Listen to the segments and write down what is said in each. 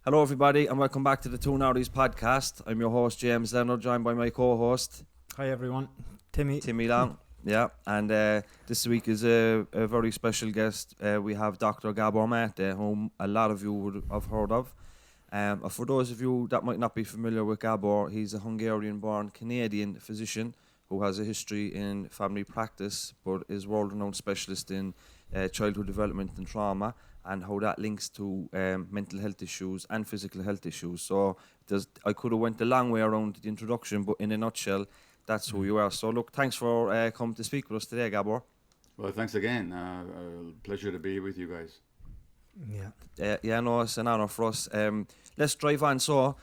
Hello, everybody, and welcome back to the Norries podcast. I'm your host, James Leonard, joined by my co-host, Hi everyone, Timmy. Timmy Long. Yeah, and this week is a very special guest. We have Dr. Gabor Mate, whom a lot of you would have heard of. For those of you that might not be familiar with Gabor, he's a Hungarian-born Canadian physician who has a history in family practice, but is world-renowned specialist in childhood development and trauma, and how that links to mental health issues and physical health issues. So I could have went a long way around the introduction, but in a nutshell, that's who you are. So look, thanks for coming to speak with us today, Gabor. Well, thanks again. Pleasure to be with you guys. Yeah. No, it's an honour for us. Let's drive on. So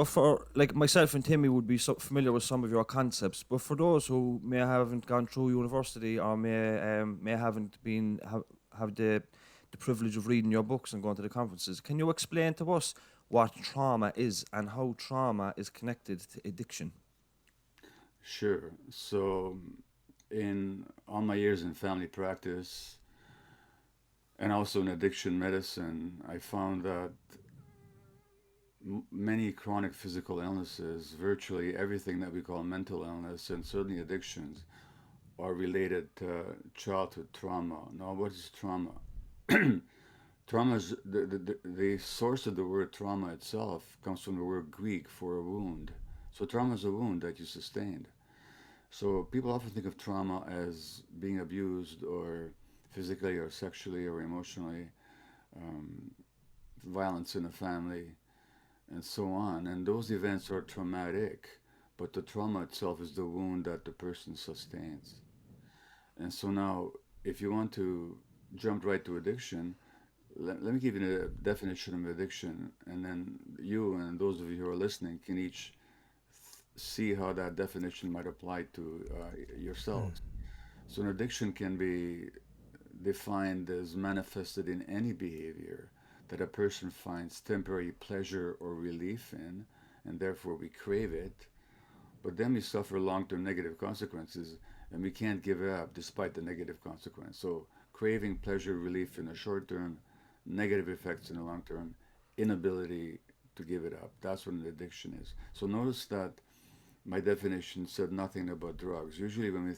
for like myself and Timmy would be so familiar with some of your concepts, but for those who may haven't gone through university or may haven't been have the privilege of reading your books and going to the conferences, can you explain to us what trauma is and how trauma is connected to addiction? Sure. So, in all my years in family practice and also in addiction medicine, I found that many chronic physical illnesses, virtually everything that we call mental illness, and certainly addictions, are related to childhood trauma. Now, what is trauma? Trauma is the source of the word trauma itself comes from the word Greek for a wound. So, trauma is a wound that you sustained. So, people often think of trauma as being abused or physically or sexually or emotionally, um, violence in a family, and so on. And those events are traumatic, but the trauma itself is the wound that the person sustains. And so now, if you want to jump right to addiction, let me give you a definition of addiction, and then you and those of you who are listening can each see how that definition might apply to yourselves. So, an addiction can be defined as manifested in any behavior that a person finds temporary pleasure or relief in, and therefore we crave it, but then we suffer long-term negative consequences, and we can't give it up despite the negative consequence. So craving pleasure relief in the short term, negative effects in the long term, inability to give it up. That's what an addiction is. So notice that my definition said nothing about drugs. Usually when we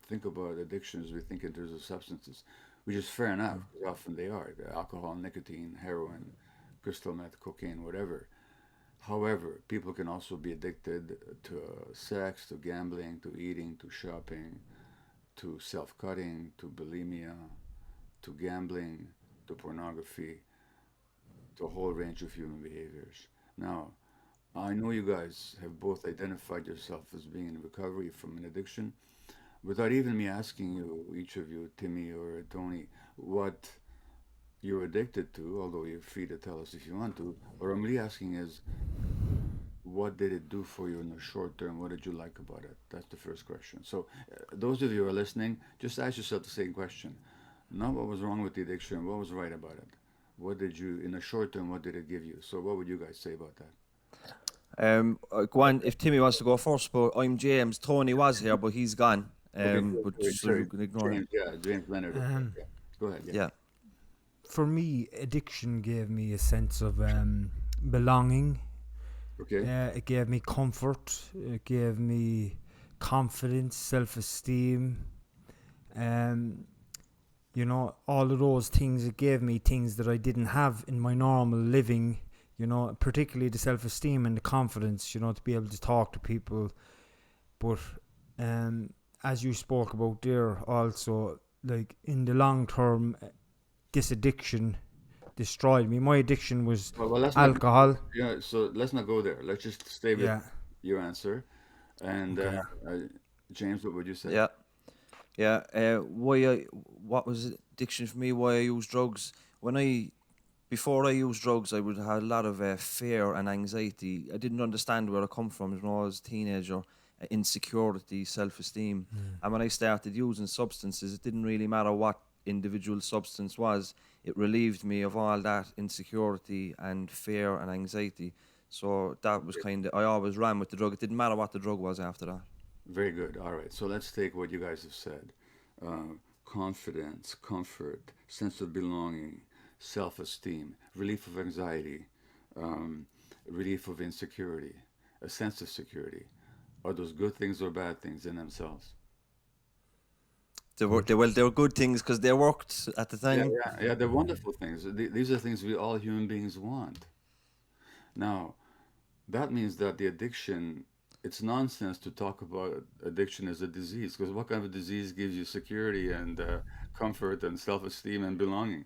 think about addictions, we think in terms of substances, which is fair enough, because often they are. Alcohol, nicotine, heroin, crystal meth, cocaine, whatever. However, people can also be addicted to sex, to gambling, to eating, to shopping, to self-cutting, to bulimia, to gambling, to pornography, to a whole range of human behaviors. Now, I know you guys have both identified yourself as being in recovery from an addiction. Without even me asking you, each of you, Timmy or Tony, what you're addicted to, although you're free to tell us if you want to, what I'm really asking is, what did it do for you in the short term? What did you like about it? That's the first question. So, those of you who are listening, just ask yourself the same question. Not what was wrong with the addiction, what was right about it? What did you, in the short term, what did it give you? So, what would you guys say about that? Go on, if Timmy wants to go first, but I'm James. Tony was here, but he's gone. Okay, But sorry, so you sorry. can ignore him. James Leonard. Yeah. Go ahead. Yeah. Yeah. For me, addiction gave me a sense of belonging. Okay. It gave me comfort. It gave me confidence, self-esteem. All of those things. It gave me things that I didn't have in my normal living. Particularly the self-esteem and the confidence. To be able to talk to people. But as you spoke about there, also like in the long term, this addiction destroyed me. My addiction was Well, let's alcohol. so let's not go there. Let's just stay with Yeah. your answer. And Okay. James, what would you say? Yeah. Yeah. What was addiction for me? Why I used drugs? Before I used drugs, I would have a lot of fear and anxiety. I didn't understand where I come from. I was a teenager, insecurity, self-esteem. And when I started using substances, it didn't really matter what individual substance was. It relieved me of all that insecurity and fear and anxiety. So that was I always ran with the drug. It didn't matter what the drug was after that. Very good. All right. So let's take what you guys have said. Confidence, comfort, sense of belonging, self-esteem, relief of anxiety, um, relief of insecurity, a sense of security. Are those good things or bad things in themselves? Good. They were good things because they worked at the Yeah, time. yeah, yeah. They're wonderful things. These are things we all human beings want. Now, that means that the addiction, it's nonsense to talk about addiction as a disease, because what kind of a disease gives you security and comfort and self-esteem and belonging?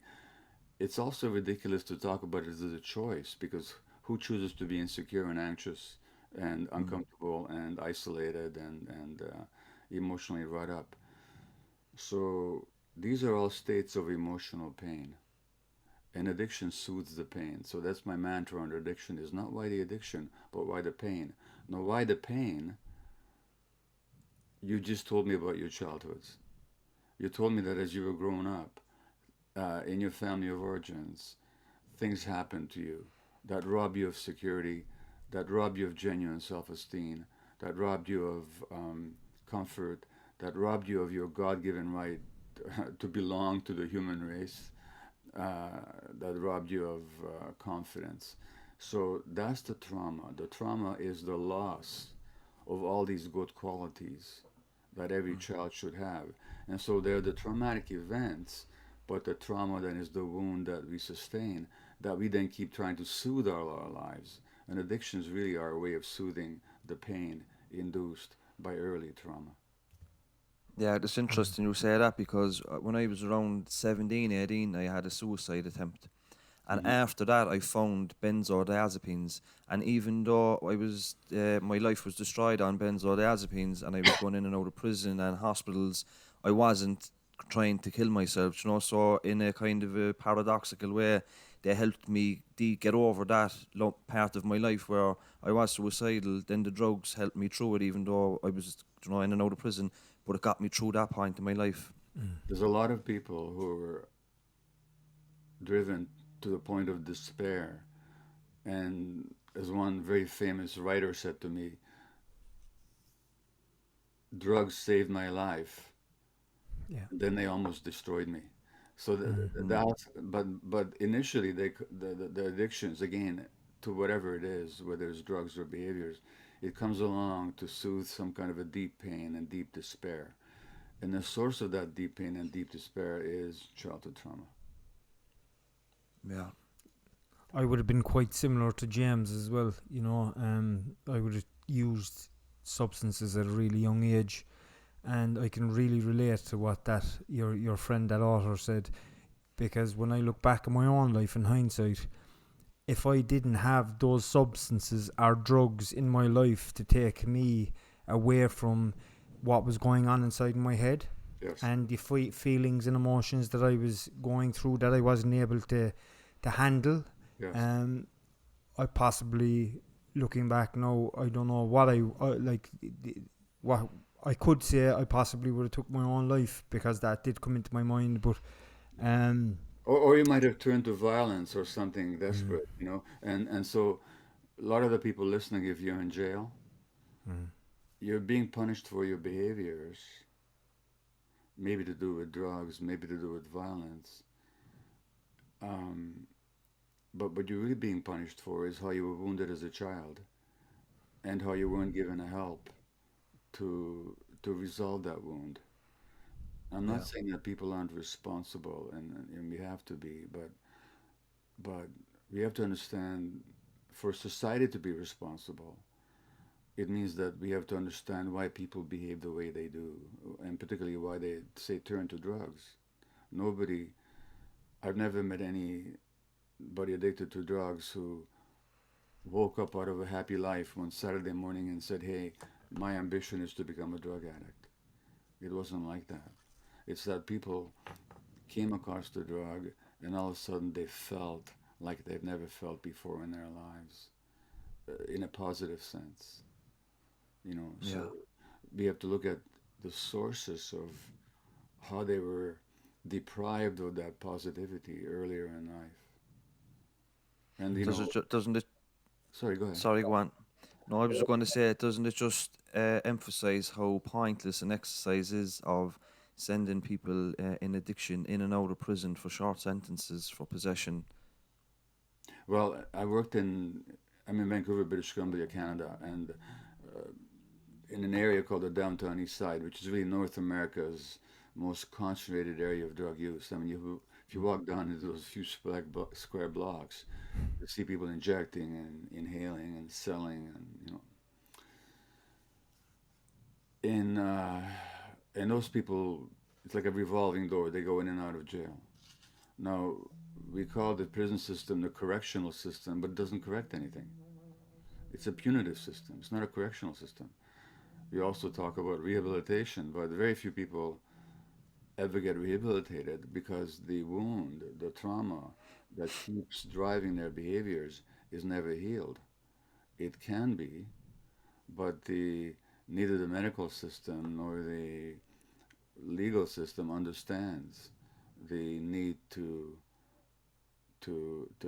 It's also ridiculous to talk about it as a choice, because who chooses to be insecure and anxious and Mm. uncomfortable and isolated and emotionally wrought up? So these are all states of emotional pain. And addiction soothes the pain. So that's my mantra under addiction is not why the addiction, but why the pain. Now, why the pain? You just told me about your childhoods. You told me that as you were growing up, in your family of origins, things happened to you that rob you of security, that rob you of genuine self-esteem, that robbed you of comfort, that robbed you of your God-given right to belong to the human race, that robbed you of confidence. So that's the trauma. The trauma is the loss of all these good qualities that every child should have. And so they're the traumatic events, but the trauma then is the wound that we sustain that we then keep trying to soothe our lives. And addictions really are a way of soothing the pain induced by early trauma. Yeah, it's interesting you say that because when I was around 17, 18, I had a suicide attempt. And Mm-hmm. after that, I found benzodiazepines. And even though my life was destroyed on benzodiazepines and I was going in and out of prison and hospitals, I wasn't trying to kill myself, you know. So, in a kind of a paradoxical way, they helped me get over that part of my life where I was suicidal. Then the drugs helped me through it, even though I was, you know, in and out of prison. But it got me through that point in my life. There's a lot of people who are driven to the point of despair. And as one very famous writer said to me, drugs saved my life, Yeah. then they almost destroyed me. So Mm. that's but initially the addictions again to whatever it is, whether it's drugs or behaviors, it comes along to soothe some kind of a deep pain and deep despair. And the source of that deep pain and deep despair is childhood trauma. Yeah. I would have been quite similar to James as well. You know, I would have used substances at a really young age, and I can really relate to what that your friend, that author, said, because when I look back at my own life in hindsight, if I didn't have those substances or drugs in my life to take me away from what was going on inside my head Yes. and the feelings and emotions that I was going through that I wasn't able to handle, Yes. um, I possibly, looking back now, I don't know what what I could say. I possibly would have took my own life because that did come into my mind. But um, Or you might have turned to violence or something mm, desperate, you know. And so a lot of the people listening, if you're in jail, mm, you're being punished for your behaviors, maybe to do with drugs, maybe to do with violence. Um, but what you're really being punished for is how you were wounded as a child and how you weren't given a help to resolve that wound. I'm not Yeah. saying that people aren't responsible, and we have to be, but we have to understand for society to be responsible, it means that we have to understand why people behave the way they do, and particularly why they say turn to drugs. Nobody, I've never met anybody addicted to drugs who woke up out of a happy life one Saturday morning and said, "Hey, my ambition is to become a drug addict." It wasn't like that. It's that people came across the drug and all of a sudden they felt like they've never felt before in their lives, in a positive sense. You know, so Yeah. we have to look at the sources of how they were deprived of that positivity earlier in life. And you know, Doesn't it? sorry, go ahead. Sorry, go on. No, I was just going to say, doesn't it just emphasize how pointless an exercise is of sending people in addiction in and out of prison for short sentences for possession? Well, I'm in Vancouver, British Columbia, Canada, and in an area called the Downtown East Side, which is really North America's most concentrated area of drug use. I mean, if you walk down into those few square blocks, you see people injecting and inhaling and selling, and in and those people, it's like a revolving door. They go in and out of jail. Now, we call the prison system the correctional system, but it doesn't correct anything. It's a punitive system. It's not a correctional system. We also talk about rehabilitation, but very few people ever get rehabilitated because the wound, the trauma that keeps driving their behaviors is never healed. It can be, but neither the medical system nor the legal system understands the need to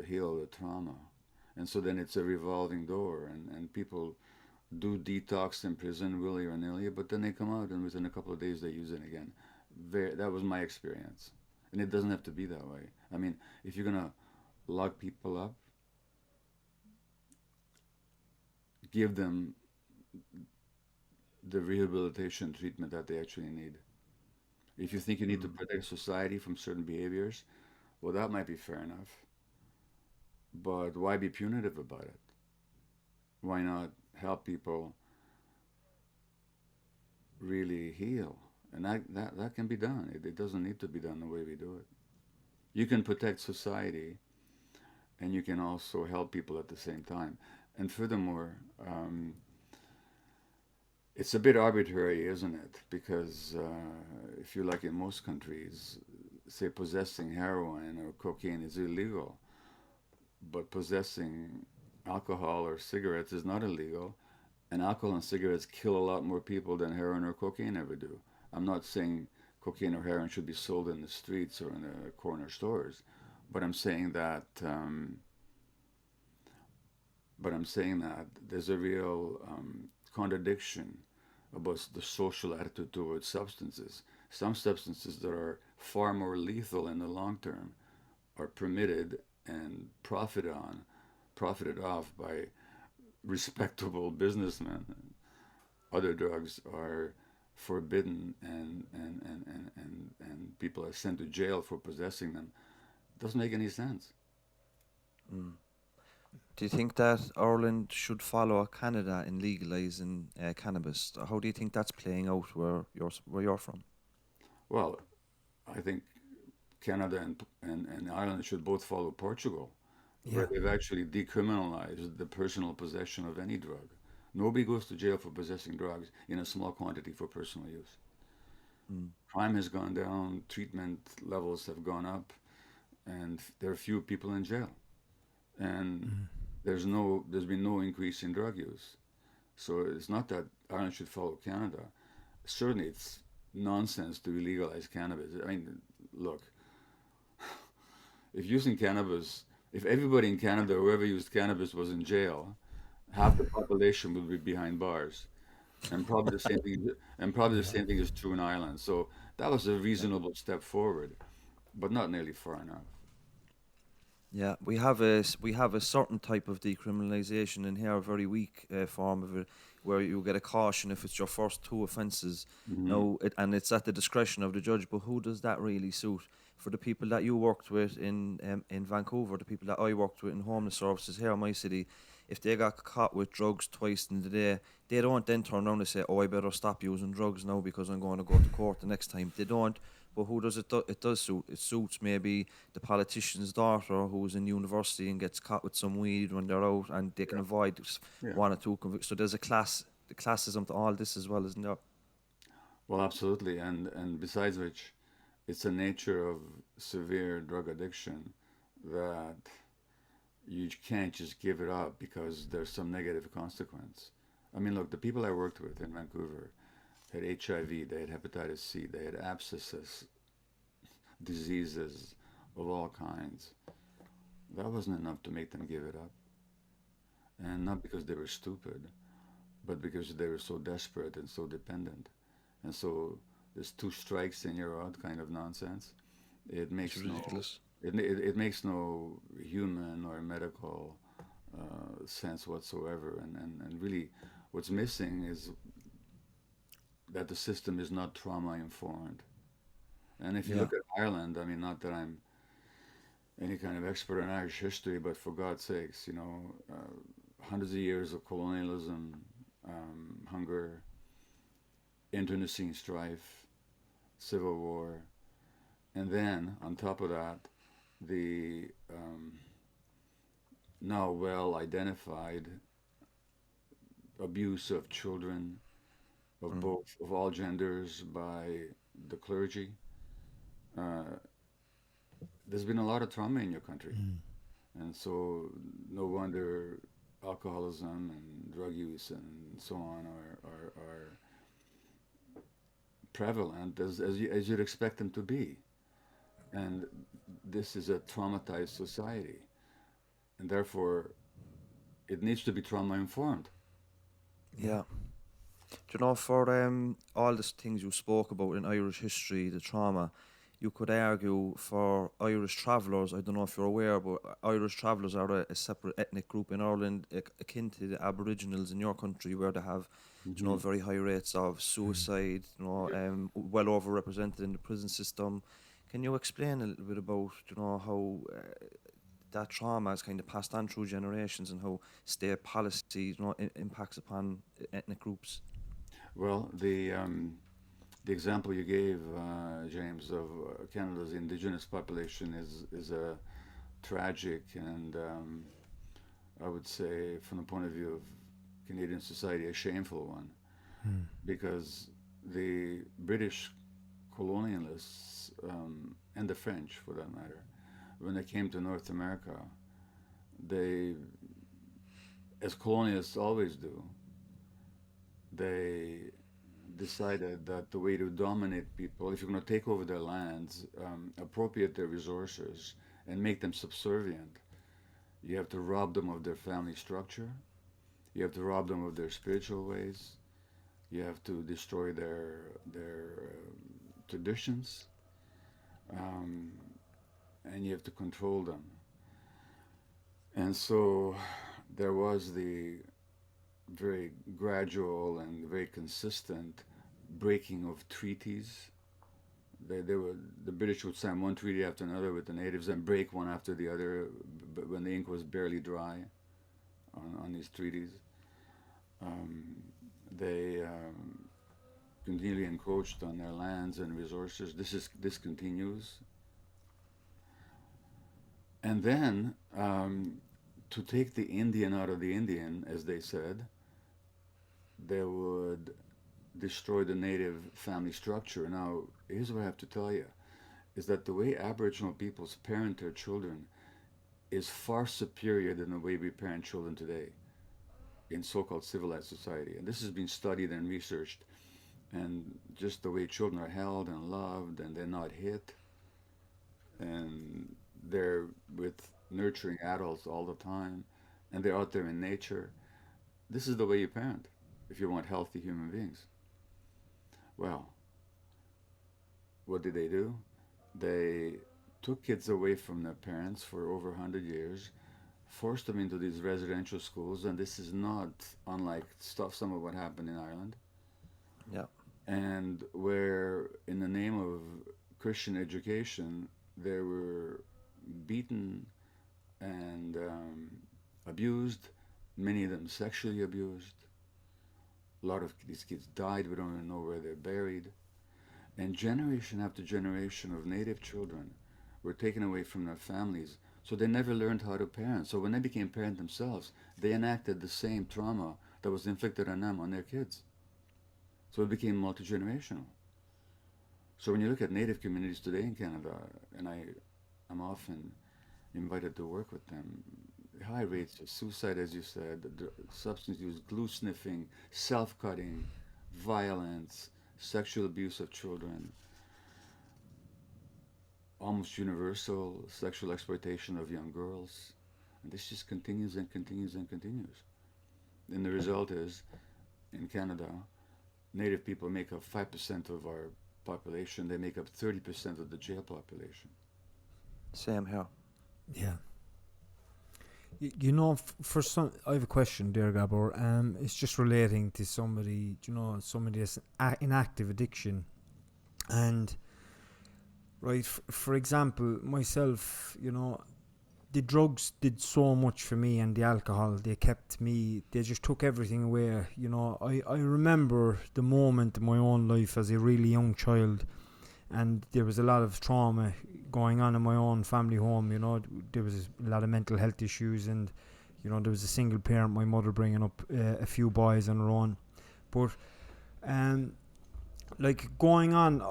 heal the trauma. And so then it's a revolving door, and people do detox in prison willy or nilly, but then they come out and within a couple of days they use it again. That was my experience. And it doesn't have to be that way. I mean, if you're going to lock people up, give them the rehabilitation treatment that they actually need. If you think you need to protect society from certain behaviors, well, that might be fair enough. But why be punitive about it? Why not help people really heal? And that can be done. It doesn't need to be done the way we do it. You can protect society and you can also help people at the same time. And furthermore, it's a bit arbitrary, isn't it? Because if you're like in most countries, say possessing heroin or cocaine is illegal, but possessing alcohol or cigarettes is not illegal, and alcohol and cigarettes kill a lot more people than heroin or cocaine ever do. I'm not saying cocaine or heroin should be sold in the streets or in the corner stores, but I'm saying that there's a real contradiction about the social attitude towards substances. Some substances that are far more lethal in the long term are permitted and profited off by respectable businessmen. Other drugs are forbidden and people are sent to jail for possessing them. Doesn't make any sense. Mm. Do you think that Ireland should follow Canada in legalizing cannabis? How do you think that's playing out where you're from? Well, I think Canada and Ireland should both follow Portugal, where Yeah. they've actually decriminalized the personal possession of any drug. Nobody goes to jail for possessing drugs in a small quantity for personal use. Mm. Crime has gone down, treatment levels have gone up, and there are few people in jail. And Mm. there's been no increase in drug use. So it's not that Ireland should follow Canada. Certainly, it's nonsense to illegalize cannabis. I mean, look, if using cannabis, if everybody in Canada, whoever used cannabis, was in jail, half the population would be behind bars, and probably the same thing. And probably the Yeah. same thing is true in Ireland. So that was a reasonable step forward, but not nearly far enough. Yeah, we have a certain type of decriminalisation in here, a very weak form of it, where you get a caution if it's your first two offences. Hmm. No, and it's at the discretion of the judge. But who does that really suit? For the people that you worked with in Vancouver, the people that I worked with in homeless services here in my city, if they got caught with drugs twice in the day, they don't then turn around and say, "Oh, I better stop using drugs now because I'm going to go to court the next time." They don't. But who does it? It does suit. It suits maybe the politician's daughter who's in university and gets caught with some weed when they're out, and they can avoid Yeah. one or two convictions. So there's the classism to all this as well, isn't there? Well, absolutely, and besides which, it's a nature of severe drug addiction that you can't just give it up because there's some negative consequence. I mean, look, the people I worked with in Vancouver had HIV, they had hepatitis C, they had abscesses, diseases of all kinds. That wasn't enough to make them give it up. And not because they were stupid, but because they were so desperate and so dependent. And so this two strikes and you're out kind of nonsense. It It's makes no ridiculous. It makes no human or medical sense whatsoever. And really, what's missing is that the system is not trauma informed. And if you Yeah. look at Ireland, I mean, not that I'm any kind of expert on Irish history, but for God's sakes, hundreds of years of colonialism, hunger, internecine strife, civil war, and then on top of that, the now well identified abuse of children of Mm. both of all genders by the clergy. Uh, there's been a lot of trauma in your country, Mm. and so no wonder alcoholism and drug use and so on are prevalent as you'd expect them to be. And this is a traumatized society, and therefore it needs to be trauma informed. Yeah. Yeah. Do you know, for all the things you spoke about in Irish history, the trauma, you could argue for Irish travellers. I don't know if you're aware, but Irish travellers are a separate ethnic group in Ireland, akin to the Aboriginals in your country, where they have, Hmm. very high rates of Mm. suicide. Yeah. Well overrepresented in the prison system. Can you explain a little bit about, how that trauma is kind of passed on through generations and how state policy, impacts upon ethnic groups? Well, the example you gave, James, of Canada's indigenous population is a tragic and I would say, from the point of view of Canadian society, a shameful one, Mm. because the British colonialists and the French, for that matter, when they came to North America, they, as colonialists always do, they decided that the way to dominate people, if you're going to take over their lands, appropriate their resources, and make them subservient, you have to rob them of their family structure. You have to rob them of their spiritual ways. You have to destroy their traditions, um, and you have to control them. And so there was the very gradual and very consistent breaking of treaties. They were the British would sign one treaty after another with the natives and break one after the other, but when the ink was barely dry on these treaties, um, they continually encroached on their lands and resources. This continues, and then to take the Indian out of the Indian, as they said, they would destroy the native family structure. Now, here's what I have to tell you: is that the way Aboriginal peoples parent their children is far superior than the way we parent children today in so-called civilized society. And this has been studied and researched. And just the way children are held and loved, and they're not hit, and they're with nurturing adults all the time, and they're out there in nature. This is the way you parent if you want healthy human beings. Well, what did they do? They took kids away from their parents for over 100 years, forced them into these residential schools, and this is not unlike some of what happened in Ireland, Yeah. and where, in the name of Christian education, they were beaten and abused, many of them sexually abused. A lot of these kids died, we don't even know where they're buried. And generation after generation of native children were taken away from their families, so they never learned how to parent. So when they became parents themselves, they enacted the same trauma that was inflicted on them on their kids. So it became multi generational. So when you look at native communities today in Canada, and I'm often invited to work with them, high rates of suicide, as you said, substance use, glue sniffing, self cutting, violence, sexual abuse of children, almost universal sexual exploitation of young girls. And this just continues and continues and continues. And the result is, in Canada, Native people make up 5% of our population. They make up 30% of the jail population. Same here. Yeah. You know, for some, I have a question there, Gabor. It's just relating to somebody, you know, somebody that's in active addiction, and right, for example, myself, you know, the drugs did so much for me, and the alcohol, they kept me, they just took everything away. You know, I remember the moment in my own life as a really young child, and there was a lot of trauma going on in my own family home. You know, there was a lot of mental health issues, and you know, there was a single parent, my mother bringing up a few boys on her own. But like going on,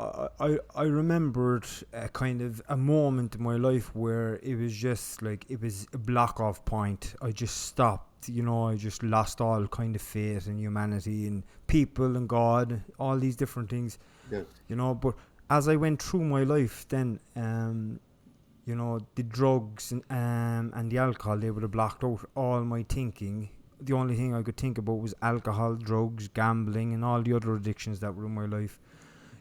I remembered a kind of a moment in my life where it was just like, it was a block off point. I just stopped, you know, I just lost all kind of faith in humanity and people and God, all these different things, Yes. you know. But as I went through my life, then you know, the drugs and the alcohol, they would have blocked out all my thinking. The only thing I could think about was alcohol, drugs, gambling, and all the other addictions that were in my life,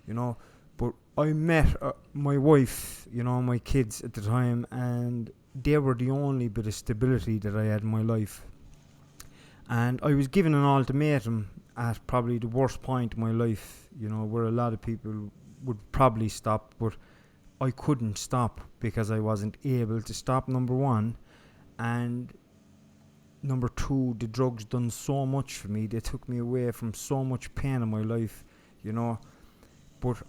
you know. But I met my wife, you know, my kids at the time, and they were the only bit of stability that I had in my life. And I was given an ultimatum at probably the worst point in my life, you know, where a lot of people would probably stop, but I couldn't stop because I wasn't able to stop, number one. And number two, the drugs done so much for me. They took me away from so much pain in my life, you know. But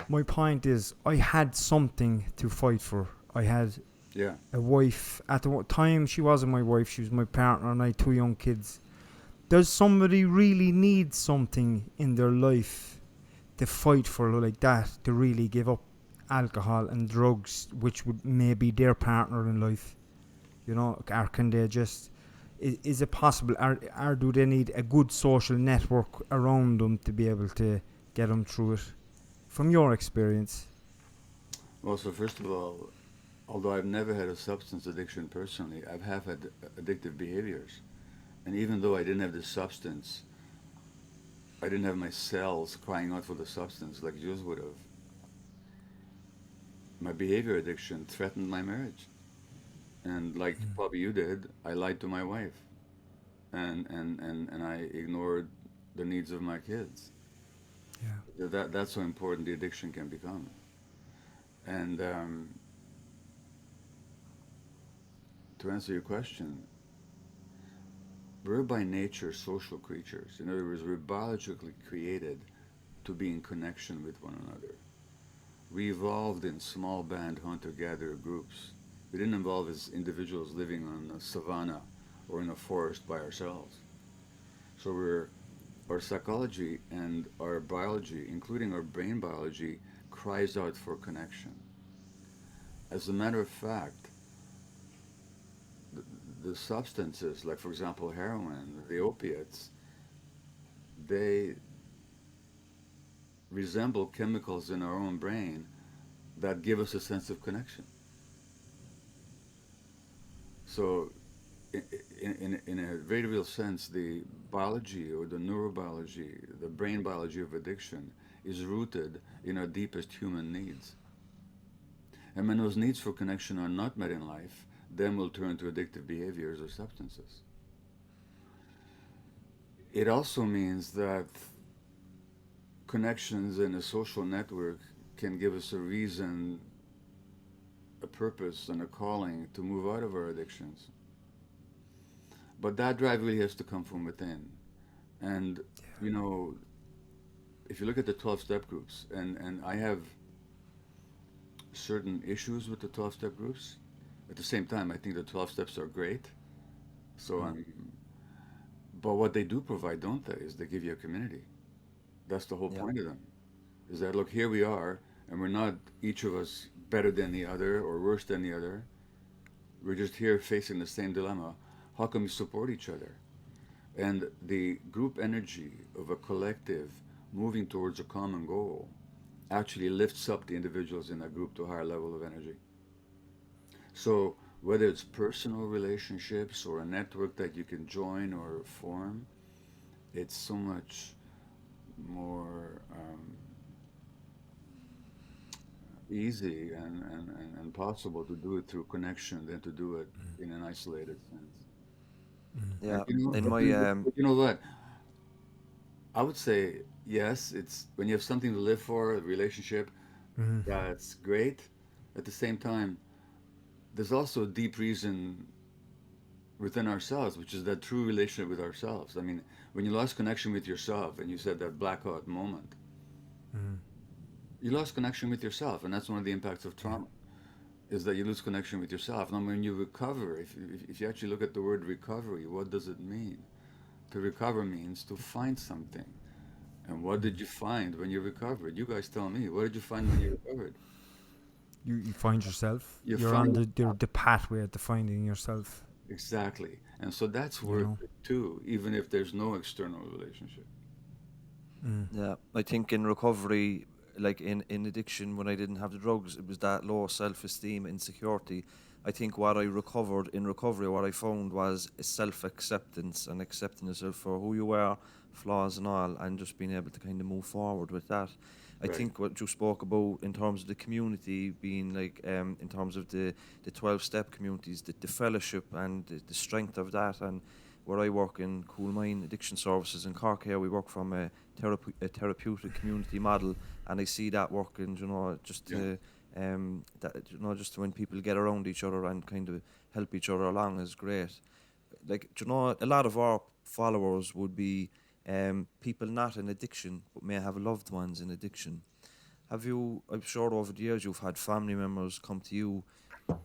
my point is, I had something to fight for. I had Yeah. a wife. At the time, she wasn't my wife. She was my partner, and I had 2 young kids. Does somebody really need something in their life to fight for like that, to really give up alcohol and drugs, which would maybe their partner in life, you know? Or can they just, is it possible, or do they need a good social network around them to be able to get them through it, from your experience? Well, so first of all, although I've never had a substance addiction personally, I've had addictive behaviors. And even though I didn't have the substance, I didn't have my cells crying out for the substance like yours would have. My behavior addiction threatened my marriage. And like probably you did, I lied to my wife. And I ignored the needs of my kids. Yeah. That's how important the addiction can become. And to answer your question, we're by nature social creatures. In other words, we're biologically created to be in connection with one another. We evolved in small band hunter-gatherer groups. We didn't evolve as individuals living on a savanna or in a forest by ourselves. So our psychology and our biology, including our brain biology, cries out for connection. As a matter of fact, the substances, like for example heroin, the opiates, they resemble chemicals in our own brain that give us a sense of connection. So, in a very real sense, the biology or the neurobiology, the brain biology of addiction is rooted in our deepest human needs. And when those needs for connection are not met in life, then we'll turn to addictive behaviors or substances. It also means that connections in a social network can give us a reason, a purpose, and a calling to move out of our addictions. But that drive really has to come from within. And, you know, if you look at the 12 step groups, and I have certain issues with the 12 step groups, at the same time, I think the 12 steps are great. So, but what they do provide, don't they, is they give you a community. That's the whole Yeah. point of them. Is that, look, here we are, and we're not each of us better than the other or worse than the other. We're just here facing the same dilemma. How can we support each other? And the group energy of a collective moving towards a common goal actually lifts up the individuals in that group to a higher level of energy. So whether it's personal relationships or a network that you can join or form, it's so much more easy and possible to do it through connection than to do it in an isolated sense. And Yeah, you know, in but my you, but you know what? I would say yes. It's when you have something to live for, a relationship, Mm-hmm. that's great. At the same time, there's also a deep reason within ourselves, which is that true relationship with ourselves. I mean, when you lost connection with yourself, and you said that blackout moment, Mm-hmm. you lost connection with yourself, and that's one of the impacts of Yeah. trauma. Is that you lose connection with yourself. Now, when you recover, if you actually look at the word recovery, what does it mean? To recover means to find something. And what did you find when you recovered? You guys tell me. What did you find when you recovered? You find yourself. You You're on find the pathway to finding yourself. exactly. And so that's You worth know. it too, even if there's no external relationship. Mm. Yeah, I think in recovery, like in addiction, when I didn't have the drugs, it was that low self-esteem, insecurity. I think what I recovered in recovery, what I found was self-acceptance and accepting yourself for who you are, flaws and all, and just being able to kind of move forward with that. I Right. think what you spoke about in terms of the community being like, in terms of the 12-step communities, the fellowship and the strength of that, and where I work in Cool Mine Addiction Services in Cork here, we work from a therapeutic community model, and I see that working, just Yeah. to that just when people get around each other and kind of help each other along is great. Like, a lot of our followers would be people not in addiction but may have loved ones in addiction. Have you? I'm sure over the years you've had family members come to you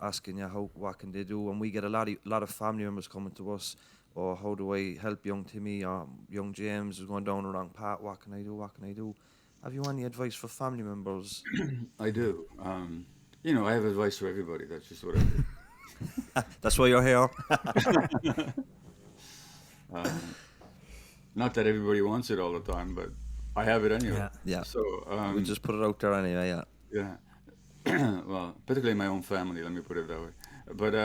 asking you what can they do, and we get a lot of family members coming to us. Or how do I help young Timmy or young James who's going down the wrong path? What can I do? What can I do? Have you any advice for family members? I do. I have advice for everybody. That's just what I do. That's why you're here. Um, Not that everybody wants it all the time, but I have it anyway. Yeah. Yeah, So, we just put it out there anyway. Yeah. yeah. Well, particularly my own family, let me put it that way. But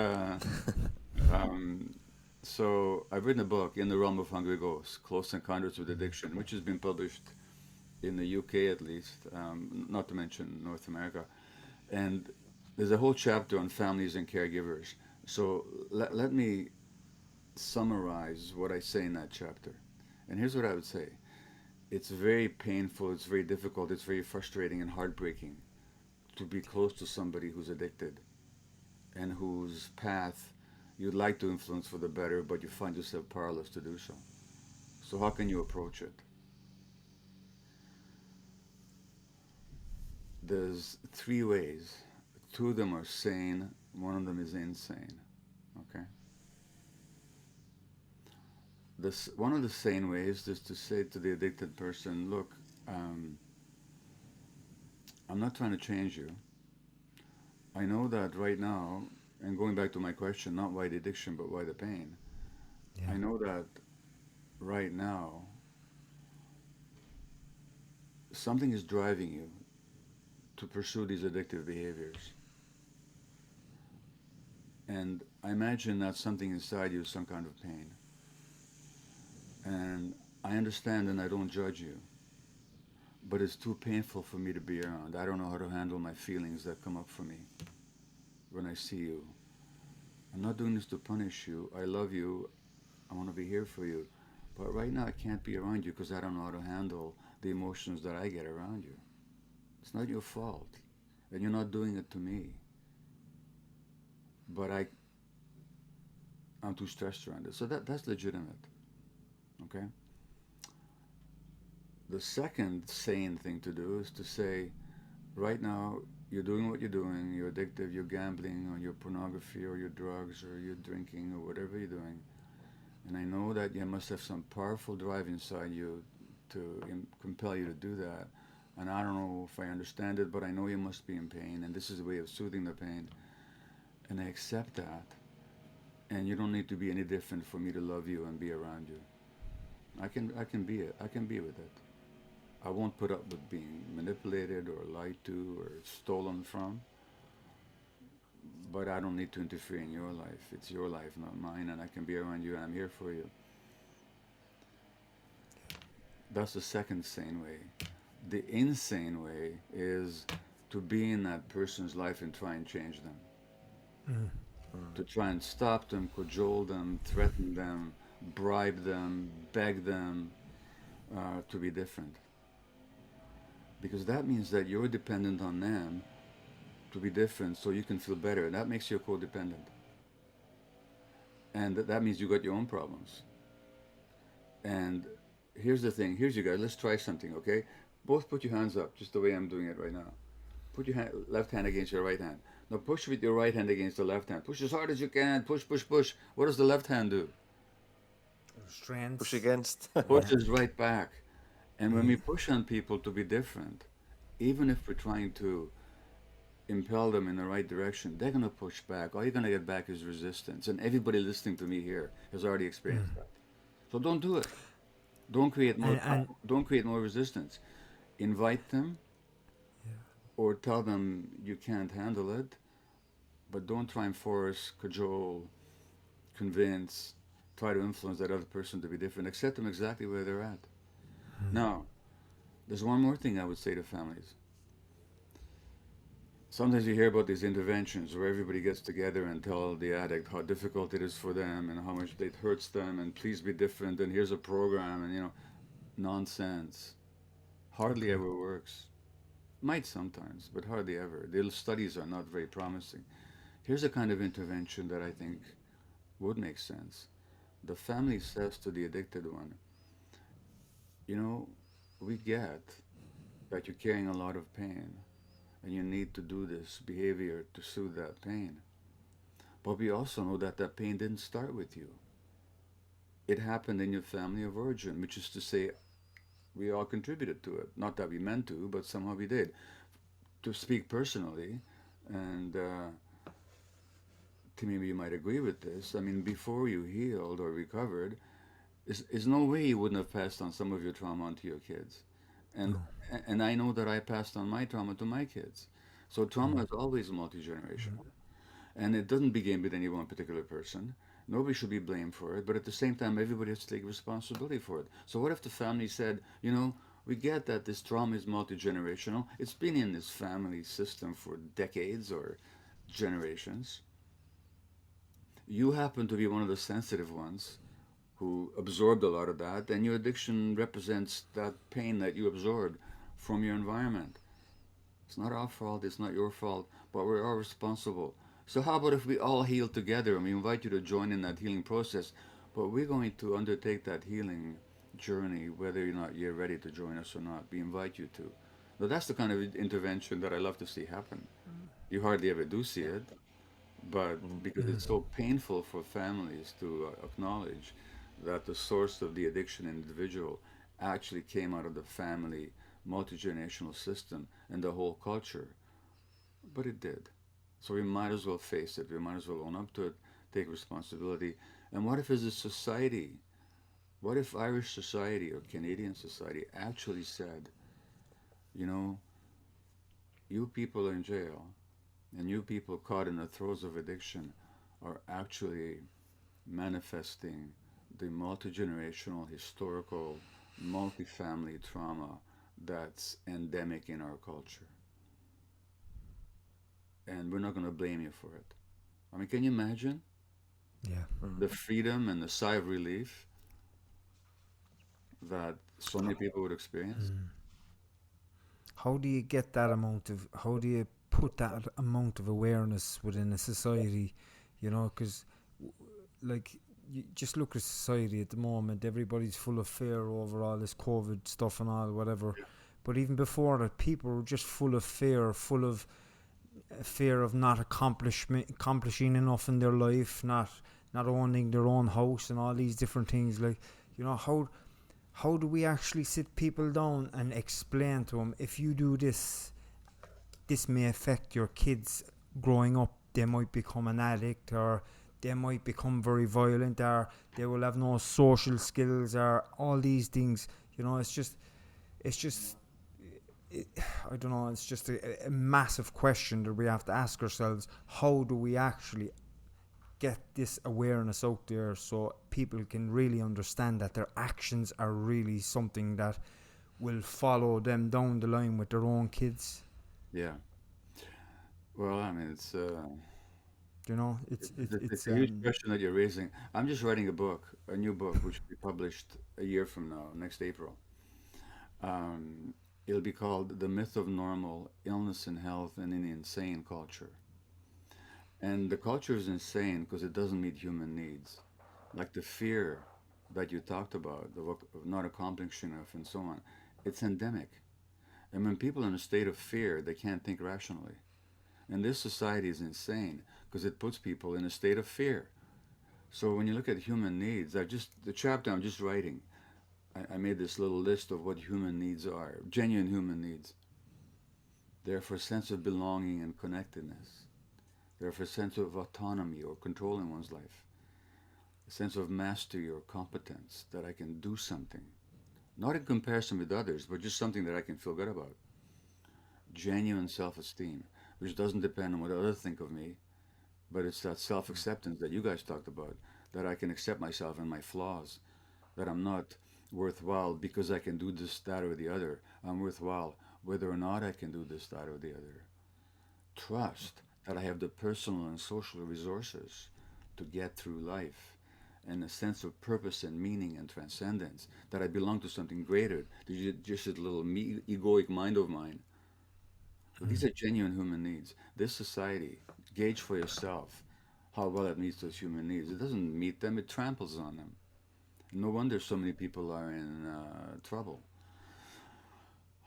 um, so I've written a book, In the Realm of Hungry Ghosts, Close Encounters with Addiction, which has been published in the UK at least, not to mention North America. And there's a whole chapter on families and caregivers. So let me summarize what I say in that chapter. And here's what I would say. It's very painful, it's very difficult, it's very frustrating and heartbreaking to be close to somebody who's addicted and whose path you'd like to influence for the better, but you find yourself powerless to do so. So, how can you approach it? There's three ways. Two of them are sane, one of them is insane. Okay? One of the sane ways is to say to the addicted person, look, um, I'm not trying to change you. I know that right now, and going back to my question, not why the addiction, but why the pain, Yeah. I know that right now something is driving you to pursue these addictive behaviors. And I imagine that something inside you is some kind of pain. And I understand and I don't judge you, but it's too painful for me to be around. I don't know how to handle my feelings that come up for me when I see you. I'm not doing this to punish you. I love you. I want to be here for you. But right now, I can't be around you because I don't know how to handle the emotions that I get around you. It's not your fault. And you're not doing it to me. But I'm too stressed around it. So that's legitimate. Okay? The second sane thing to do is to say, right now, you're doing what you're doing, you're addictive, you're gambling, or your pornography, or your drugs, or you're drinking, or whatever you're doing. And I know that you must have some powerful drive inside you to compel you to do that. And I don't know if I understand it, but I know you must be in pain, and this is a way of soothing the pain. And I accept that. And you don't need to be any different for me to love you and be around you. I can be it. I can be with it. I won't put up with being manipulated or lied to or stolen from. But I don't need to interfere in your life. It's your life, not mine, and I can be around you and I'm here for you. That's the second sane way. The insane way is to be in that person's life and try and change them, Mm. to try and stop them, cajole them, threaten them, bribe them, beg them to be different. Because that means that you're dependent on them to be different so you can feel better. And that makes you a codependent. And that means you got your own problems. And here's the thing. Here's you guys. Let's try something, okay? Both put your hands up, just the way I'm doing it right now. Put your left hand against your right hand. Now push with your right hand against the left hand. Push as hard as you can. Push, push, push. What does the left hand do? Strengths. Push against. Pushes right back. And when we push on people to be different, even if we're trying to impel them in the right direction, they're going to push back. All you're going to get back is resistance. And everybody listening to me here has already experienced that. So don't do it. Don't create more. Don't create more resistance. Invite them, or tell them you can't handle it. But don't try and force, cajole, convince, try to influence that other person to be different. Accept them exactly where they're at. Now, there's one more thing I would say to families. Sometimes you hear about these interventions where everybody gets together and tell the addict how difficult it is for them and how much it hurts them and please be different and here's a program and nonsense. Hardly ever works. Might sometimes, but hardly ever. The studies are not very promising. Here's a kind of intervention that I think would make sense. The family says to the addicted one, we get that you're carrying a lot of pain and you need to do this behavior to soothe that pain. But we also know that that pain didn't start with you. It happened in your family of origin, which is to say, we all contributed to it. Not that we meant to, but somehow we did. To speak personally, and Timmy, you might agree with this. I mean, before you healed or recovered, is no way you wouldn't have passed on some of your trauma onto your kids. And and I know that I passed on my trauma to my kids. So trauma is always multi-generational. And it doesn't begin with any one particular person. Nobody should be blamed for it, but at the same time, everybody has to take responsibility for it. So what if the family said, we get that this trauma is multi-generational. It's been in this family system for decades or generations. You happen to be one of the sensitive ones who absorbed a lot of that, and your addiction represents that pain that you absorbed from your environment. It's not our fault, it's not your fault, but we're all responsible. So how about if we all heal together and we invite you to join in that healing process, but we're going to undertake that healing journey whether or not you're ready to join us or not. We invite you to. Now that's the kind of intervention that I love to see happen. You hardly ever do see it, but because it's so painful for families to acknowledge that the source of the addiction in the individual actually came out of the family multi-generational system and the whole culture. But it did. So we might as well face it. We might as well own up to it, take responsibility. And what if as a society, what if Irish society or Canadian society actually said, you people in jail and you people caught in the throes of addiction are actually manifesting the multi-generational, historical, multi-family trauma that's endemic in our culture. And we're not going to blame you for it. I mean, can you imagine the freedom and the sigh of relief that so many people would experience? How do you get that how do you put that amount of awareness within a society, because like, you just look at society at the moment, everybody's full of fear over all this COVID stuff and all, whatever. But even before that, people were just full of fear of not accomplishing enough in their life, not owning their own house and all these different things. Like, how do we actually sit people down and explain to them, if you do this may affect your kids growing up, they might become an addict, or they might become very violent, or they will have no social skills, or all these things. I don't know, it's just a massive question that we have to ask ourselves. How do we actually get this awareness out there so people can really understand that their actions are really something that will follow them down the line with their own kids? Yeah. Well, I mean, You know, it's it, it's it's a huge question that you're raising. I'm just writing a book, a new book, which will be published a year from now, next April. Um, it'll be called The Myth of Normal, Illness and Health in an Insane Culture. And the culture is insane because it doesn't meet human needs. Like the fear that you talked about, of not accomplishing enough and so on, it's endemic. And when people are in a state of fear, they can't think rationally. And this society is insane because it puts people in a state of fear. So when you look at human needs, the chapter I'm just writing, I made this little list of what human needs are, genuine human needs. They're for a sense of belonging and connectedness. They're for a sense of autonomy or control in one's life, a sense of mastery or competence that I can do something, not in comparison with others, but just something that I can feel good about. Genuine self-esteem, which doesn't depend on what others think of me, but it's that self-acceptance that you guys talked about, that I can accept myself and my flaws, that I'm not worthwhile because I can do this, that, or the other. I'm worthwhile whether or not I can do this, that, or the other. Trust that I have the personal and social resources to get through life, and a sense of purpose and meaning and transcendence, that I belong to something greater than just a little egoic mind of mine. So these are genuine human needs. This society, gauge for yourself how well it meets those human needs. It doesn't meet them, it tramples on them. No wonder so many people are in trouble.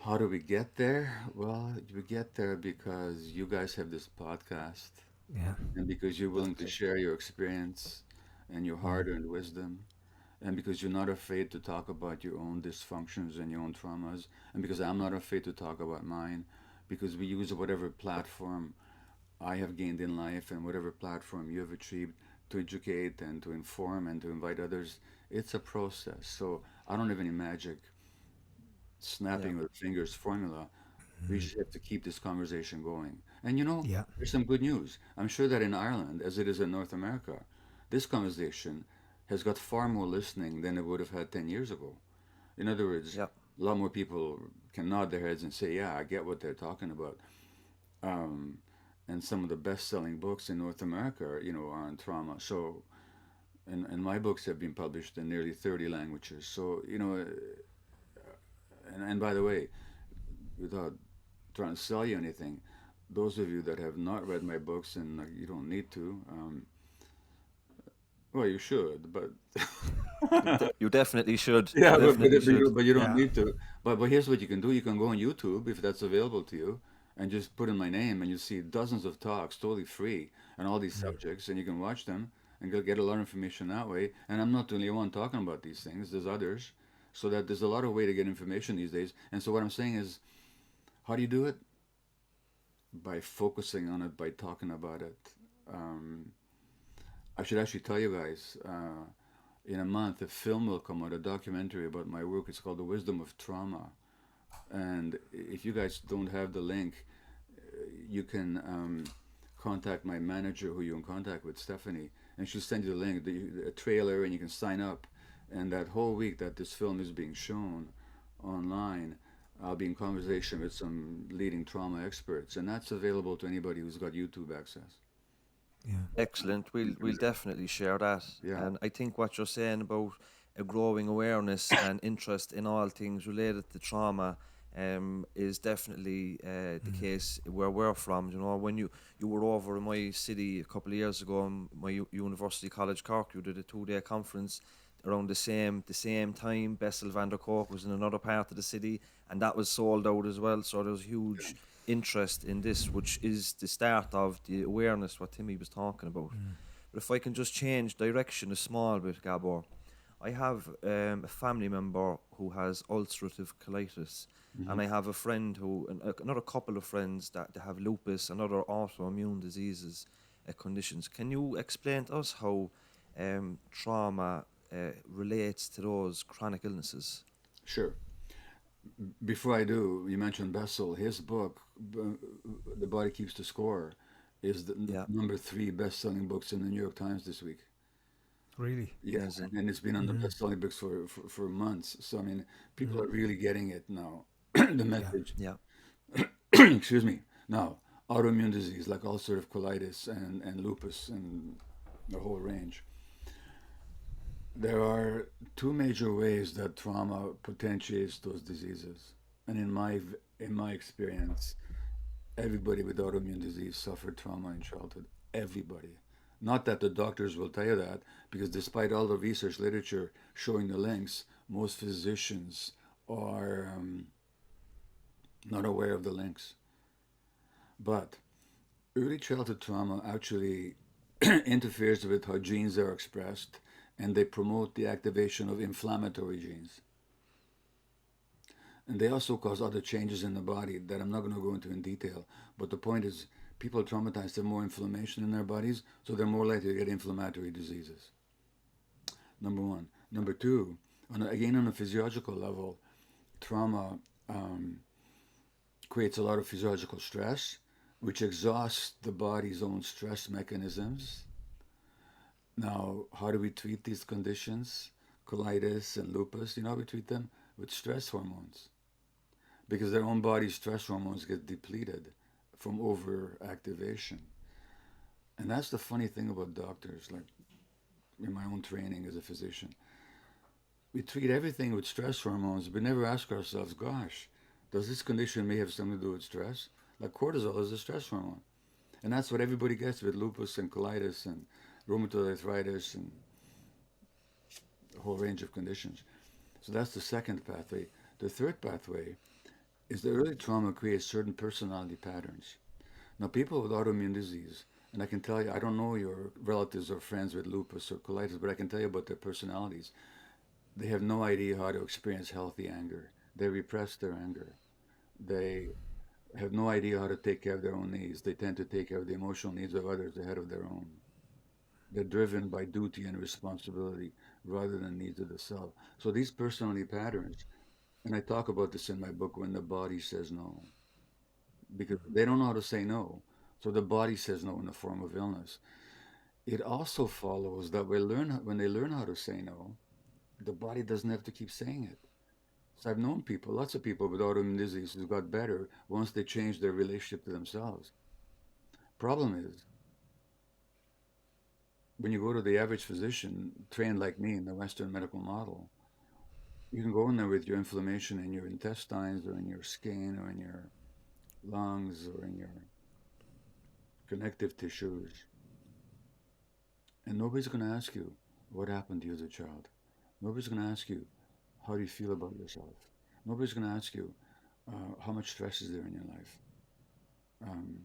How do we get there? Well, we get there because you guys have this podcast yeah. and because you're That's willing to it. share your experience and your Mm. hard earned wisdom, and because you're not afraid to talk about your own dysfunctions and your own traumas, and because I'm not afraid to talk about mine, because we use whatever platform I have gained in life and whatever platform you have achieved to educate and to inform and to invite others. It's a process. So I don't have any magic Yeah. snapping with fingers formula. We just have to keep this conversation going. And you know, Yeah. there's some good news. I'm sure that in Ireland, as it is in North America, this conversation has got far more listening than it would have had 10 years ago. In other words, Yeah. a lot more people can nod their heads and say, yeah, I get what they're talking about. Um, and some of the best-selling books in North America, are on trauma. So, and my books have been published in nearly 30 languages. So, and by the way, without trying to sell you anything, those of you that have not read my books and you don't need to, well, you should, but You definitely should. You yeah, definitely should. but you don't Yeah. need to. But here's what you can do: you can go on YouTube if that's available to you, and just put in my name, and you see dozens of talks totally free on all these Mm. subjects, and you can watch them and get a lot of information that way. And I'm not the only one talking about these things. There's others, so that there's a lot of way to get information these days. And so what I'm saying is, how do you do it? By focusing on it, by talking about it. Um, I should actually tell you guys. In a month, a film will come out, a documentary about my work. It's called The Wisdom of Trauma. And if you guys don't have the link, you can contact my manager, who you're in contact with, Stephanie, and she'll send you the link, a trailer, and you can sign up. And that whole week that this film is being shown online, I'll be in conversation with some leading trauma experts, and that's available to anybody who's got YouTube access. Yeah. Excellent. We'll definitely share that. Yeah, And I think what you're saying about a growing awareness and interest in all things related to trauma is definitely the Mm. case where we're from. You know, when you were over in my city a couple of years ago, in my University College Cork, you did a 2 day conference around the same time. Bessel van der Kolk was in another part of the city, and that was sold out as well. So there was huge interest in this, which is the start of the awareness what Timmy was talking about. Mm. But if I can just change direction a small bit, Gabor, I have a family member who has ulcerative colitis, hmm, and I have a friend another couple of friends that they have lupus and other autoimmune diseases, conditions. Can you explain to us how trauma relates to those chronic illnesses? sure. Before I do, you mentioned Bessel. His book, The Body Keeps the Score, is the Yeah, number three best-selling books in the New York Times this week. Really? Yeah, amazing. and it's been on the Mm. best-selling books for months. So I mean, people Mm. are really getting it now. The Yeah. message. Yeah, Excuse me. Now, autoimmune disease like ulcerative colitis and lupus and the whole range. There are two major ways that trauma potentiates those diseases. And in my experience, everybody with autoimmune disease suffered trauma in childhood. Everybody. Not that the doctors will tell you that, because despite all the research literature showing the links, most physicians are not aware of the links. But early childhood trauma actually interferes with how genes are expressed, and they promote the activation of inflammatory genes. And they also cause other changes in the body that I'm not going to go into in detail. But the point is, people traumatized have more inflammation in their bodies, so they're more likely to get inflammatory diseases. Number one. Number two, again on a physiological level, trauma creates a lot of physiological stress, which exhausts the body's own stress mechanisms. Now, how do we treat these conditions? Colitis and lupus, you know how we treat them? With stress hormones. Because their own body's stress hormones get depleted from overactivation. And that's the funny thing about doctors, like in my own training as a physician. We treat everything with stress hormones, but never ask ourselves, gosh, does this condition may have something to do with stress? Like cortisol is a stress hormone. And that's what everybody gets with lupus and colitis and rheumatoid arthritis and a whole range of conditions. So that's the second pathway. The third pathway is that early trauma creates certain personality patterns. Now, people with autoimmune disease, and I can tell you, I don't know your relatives or friends with lupus or colitis, but I can tell you about their personalities. They have no idea how to experience healthy anger. They repress their anger. They have no idea how to take care of their own needs. They tend to take care of the emotional needs of others ahead of their own. They're driven by duty and responsibility rather than needs of the self. So these personality patterns, and I talk about this in my book, When the Body Says No, because they don't know how to say no. So the body says no in the form of illness. It also follows that when they learn how to say no, the body doesn't have to keep saying it. So I've known people, lots of people with autoimmune disease who got better once they changed their relationship to themselves. Problem is, when you go to the average physician trained like me in the Western medical model, you can go in there with your inflammation in your intestines or in your skin or in your lungs or in your connective tissues. And nobody's going to ask you what happened to you as a child. Nobody's going to ask you how do you feel about yourself. Nobody's going to ask you how much stress is there in your life. Um,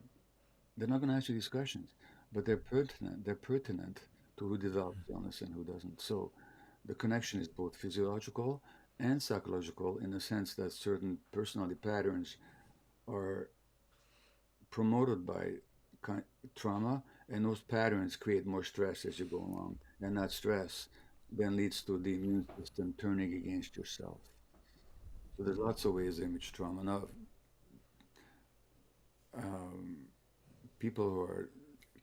they're not going to ask you these questions, but they're pertinent. They're pertinent to who develops illness and who doesn't. So the connection is both physiological and psychological in the sense that certain personality patterns are promoted by trauma, and those patterns create more stress as you go along. And that stress then leads to the immune system turning against yourself. So there's lots of ways in which trauma. Now, um, people who are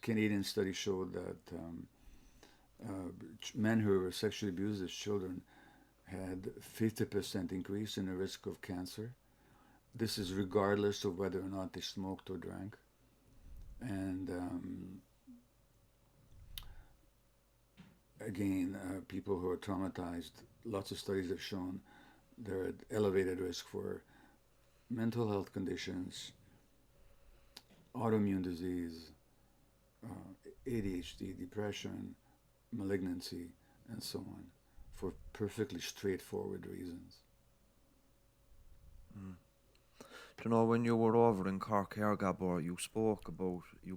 Canadian studies showed that men who were sexually abused as children had 50% increase in the risk of cancer. This is regardless of whether or not they smoked or drank. And again, people who are traumatized, lots of studies have shown they're at elevated risk for mental health conditions, autoimmune disease, ADHD, depression, malignancy, and so on, for perfectly straightforward reasons. Mm. You know, when you were over in Cork here, Gabor, you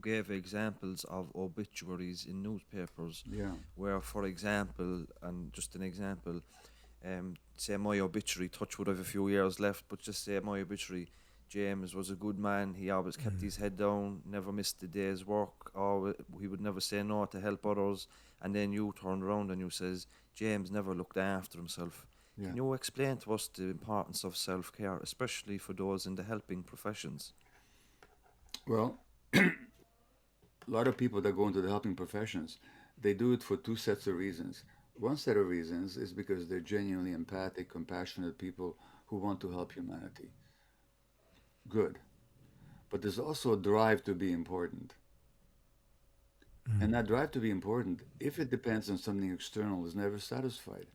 gave examples of obituaries in newspapers Yeah, where, for example, and just an example, say my obituary, touch would have a few years left, but just say my obituary, James was a good man, he always kept his head down, never missed a day's work, or he would never say no to help others, and then you turned around and you says, James never looked after himself. yeah. Can you explain to us the importance of self-care, especially for those in the helping professions? Well, a lot of people that go into the helping professions, they do it for two sets of reasons. One set of reasons is because they're genuinely empathic, compassionate people who want to help humanity. Good. But there's also a drive to be important. And that drive to be important, if it depends on something external, is never satisfied.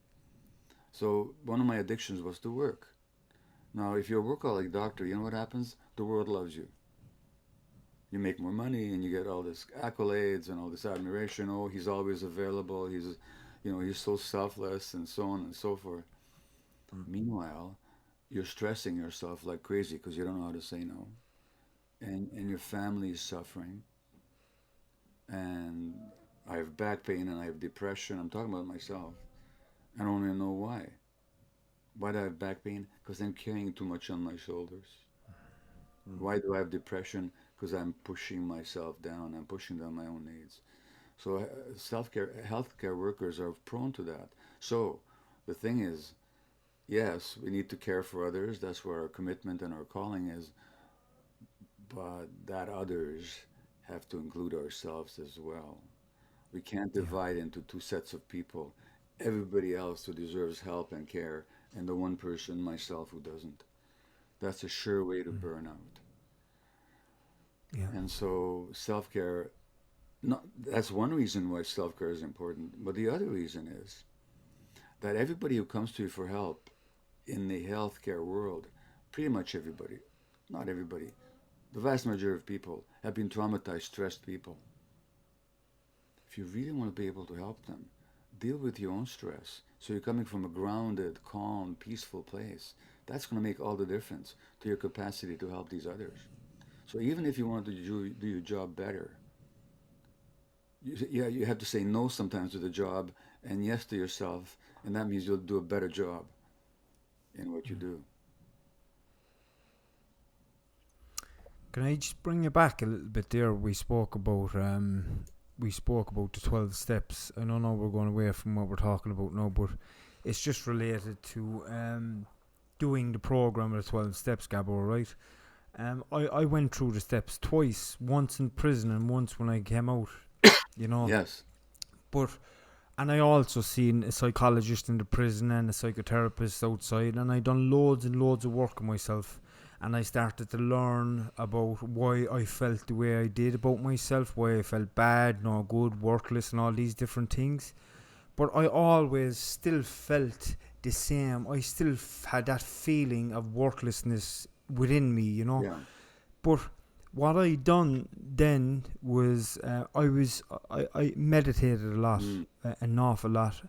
So one of my addictions was to work. Now, if you're a workaholic doctor, you know what happens? The world loves you. You make more money and you get all this accolades and all this admiration. Oh, he's always available. He's so selfless and so on and so forth. Meanwhile, you're stressing yourself like crazy because you don't know how to say no. And your family is suffering. And I have back pain and I have depression. I'm talking about myself. I don't even know why. Why do I have back pain? Because I'm carrying too much on my shoulders. Why do I have depression? Because I'm pushing myself down. I'm pushing down my own needs. So self-care, healthcare workers are prone to that. So the thing is, yes, we need to care for others. That's where our commitment and our calling is. But that others have to include ourselves as well. We can't Yeah. divide into two sets of people. Everybody else who deserves help and care, and the one person, myself, who doesn't. That's a sure way to burn out. Yeah. And so self care, not, that's one reason why self care is important. But the other reason is that everybody who comes to you for help in the healthcare world, pretty much everybody, not everybody, the vast majority of people have been traumatized, stressed people. If you really want to be able to help them, deal with your own stress. So you're coming from a grounded, calm, peaceful place. That's going to make all the difference to your capacity to help these others. So even if you want to do your job better, you have to say no sometimes to the job and yes to yourself, and that means you'll do a better job in what you do. Can I just bring you back a little bit there? We spoke about the 12 steps. I don't know we're going away from what we're talking about now, but it's just related to doing the program of the 12 steps, Gabor, right? I went through the steps twice, once in prison and once when I came out, you know. Yes. But and I also seen a psychologist in the prison and a psychotherapist outside, and I done loads and loads of work on myself. And I started to learn about why I felt the way I did about myself, why I felt bad, no good, worthless, and all these different things. But I always still felt the same. I still had that feeling of worthlessness within me, you know. Yeah. But what I done then was I meditated a lot, Mm. an awful lot,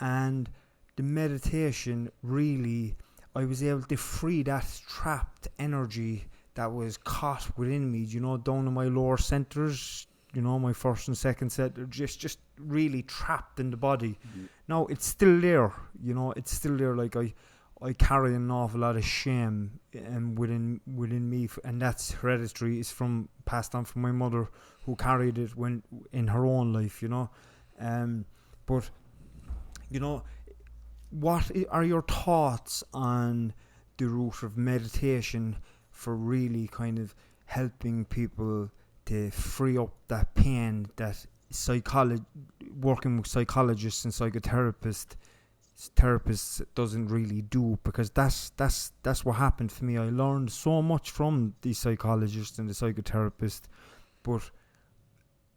and the meditation really, I was able to free that trapped energy that was caught within me, you know, down in my lower centers, you know, my first and second center, just really trapped in the body. Mm. Now it's still there, you know, it's still there. Like I carry an awful lot of shame within me, and that's hereditary. It's from passed on from my mother, who carried it when in her own life, you know. But you know, what are your thoughts on the route of meditation for really kind of helping people to free up that pain that working with psychologists and therapists doesn't really do? Because that's what happened for me. I learned so much from the psychologist and the psychotherapist, but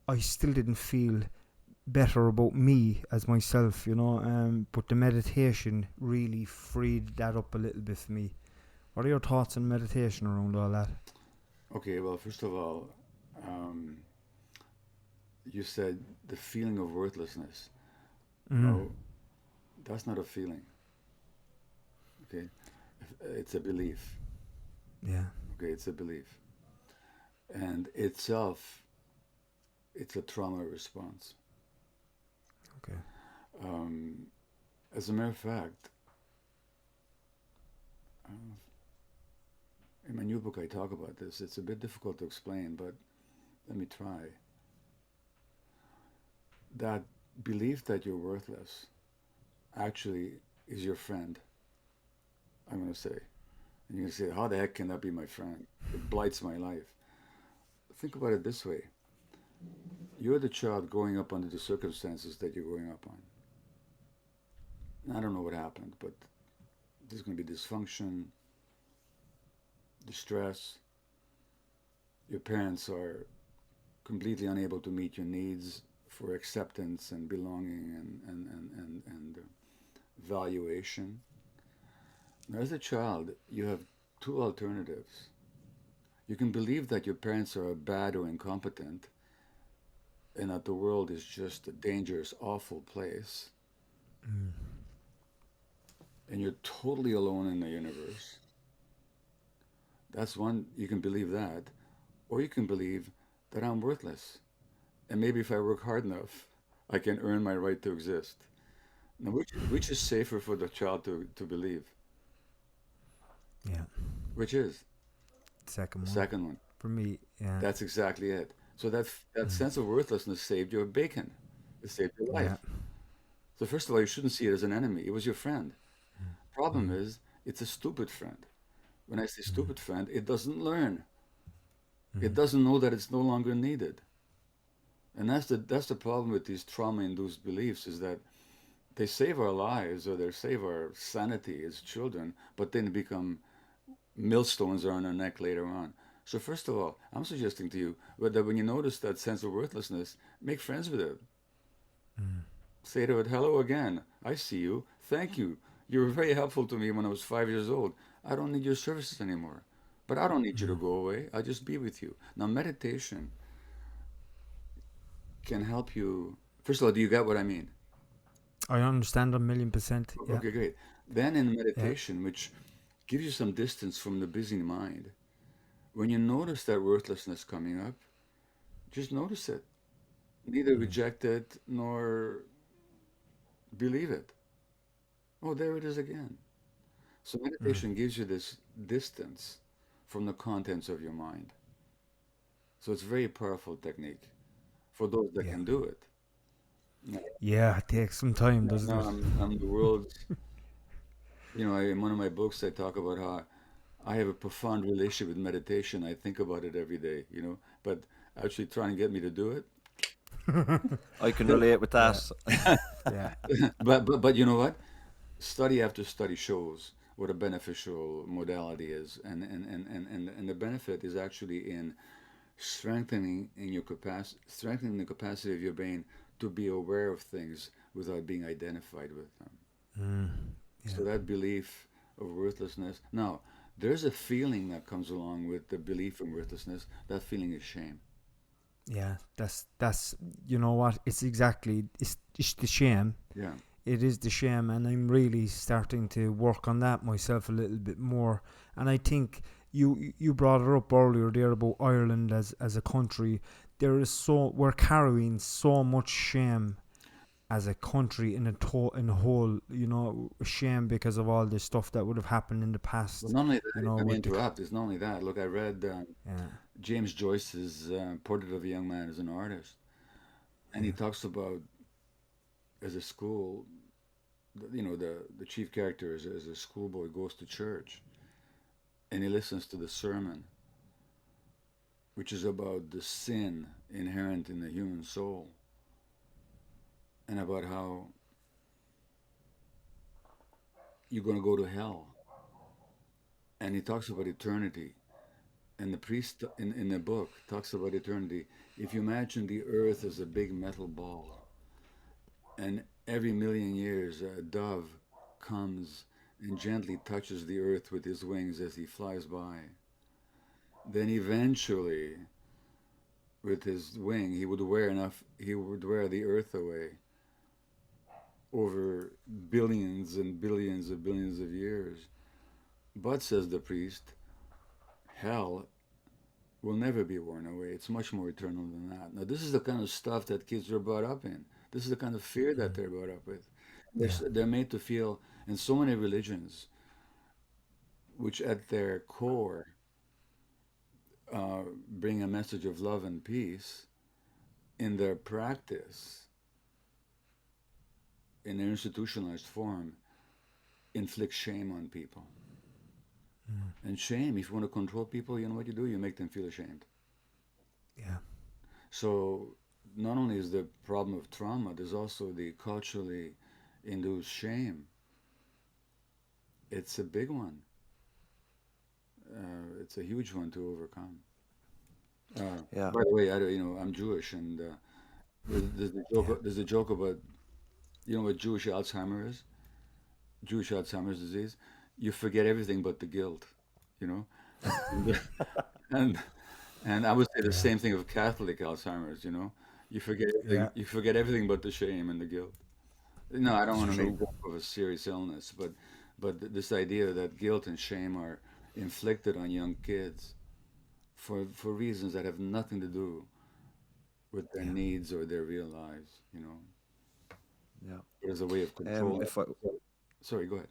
I still didn't feel better about me as myself, you know. But the meditation really freed that up a little bit for me. What are your thoughts on meditation around all that? Okay, well, first of all, um, you said the feeling of worthlessness. No, that's not a feeling. Okay, it's a belief. Yeah. Okay, it's a belief, and itself, it's a trauma response. Okay. Um, as a matter of fact, in my new book, I talk about this. It's a bit difficult to explain, but let me try. That belief that you're worthless actually is your friend, I'm going to say. And you're going to say, how the heck can that be my friend? It blights my life. Think about it this way. You're the child growing up under the circumstances that you're growing up on. And I don't know what happened, but there's going to be dysfunction, distress, Your parents are completely unable to meet your needs for acceptance and belonging and valuation. Now, as a child, you have two alternatives. You can believe that your parents are bad or incompetent and that the world is just a dangerous, awful place, Mm. and you're totally alone in the universe. That's one, you can believe that. Or you can believe that I'm worthless. And maybe if I work hard enough, I can earn my right to exist. Now, which is safer for the child to believe? Yeah. Which is the Second one. second one. For me, yeah. That's exactly it. So that Mm. sense of worthlessness saved your bacon. It saved your Yeah. life. So first of all, you shouldn't see it as an enemy. It was your friend. Problem Mm. is, it's a stupid friend. When I say Mm. stupid friend, it doesn't learn. It Mm. doesn't know that it's no longer needed. And that's the problem with these trauma-induced beliefs is that they save our lives or they save our sanity as children, but then become millstones around our neck later on. So first of all, I'm suggesting to you that when you notice that sense of worthlessness, make friends with it. Mm. Say to it, hello again. I see you. Thank you. You were very helpful to me when I was 5 years old. I don't need your services anymore. But I don't need you to Mm. go away. I'll just be with you. Now, meditation can help you. First of all, do you get what I mean? I understand 1,000,000%. Yeah. Okay, great. Then in Yeah. meditation, which gives you some distance from the busy mind, when you notice that worthlessness coming up, just notice it. Neither Mm. reject it nor believe it. Oh, there it is again. So Mm. meditation gives you this distance from the contents of your mind. So it's a very powerful technique for those that Yeah. can do it. Now, Yeah. It takes some time, doesn't now it? I'm the world's, in one of my books, I talk about how I have a profound relationship with meditation. I think about it every day, but actually trying to get me to do it. I can relate with Yeah. that. Yeah. But you know what? Study after study shows what a beneficial modality is, and the benefit is actually in strengthening the capacity of your brain to be aware of things without being identified with them. Mm. So Yeah. that belief of worthlessness. Now, there's a feeling that comes along with the belief in worthlessness. That feeling is shame. Yeah. That's you know what? It's the shame. Yeah. It is the shame, and I'm really starting to work on that myself a little bit more. And I think you brought it up earlier there about Ireland as a country. We're carrying so much shame as a country in a whole, shame because of all this stuff that would have happened in the But past, not only that, if I may with the interrupt, it's not only that. Look, I read yeah. James Joyce's Portrait of a Young Man as an Artist, and he Yeah. talks about as a school, the chief character is as a schoolboy goes to church and he listens to the sermon, which is about the sin inherent in the human soul and about how you're going to go to hell. And he talks about eternity. And the priest in the book talks about eternity. If you imagine the earth as a big metal ball, and every million years a dove comes and gently touches the earth with his wings as he flies by, then eventually, with his wing, he would wear the earth away over billions and billions of years. But, says the priest, hell will never be worn away. It's much more eternal than that. Now, this is the kind of stuff that kids are brought up in. This is the kind of fear that Mm. they're brought up with. Yeah. They're made to feel, in so many religions, which at their core bring a message of love and peace, in their practice, in their institutionalized form, inflict shame on people. Mm. And shame, if you want to control people, you know what you do? You make them feel ashamed. Yeah. So not only is the problem of trauma, there's also the culturally induced shame. It's a big one. It's a huge one to overcome. Yeah. By the way, I'm Jewish, and Yeah. there's a joke about what Jewish Alzheimer's disease. You forget everything but the guilt, you know, and and, and I would say the Yeah, same thing of Catholic Alzheimer's. yeah, You forget everything but the shame and the guilt. No, I don't It's want to make true. joke of a serious illness, but this idea that guilt and shame are inflicted on young kids for reasons that have nothing to do with their yeah. needs or their real lives, Yeah. but as a way of control. If I Sorry, go ahead.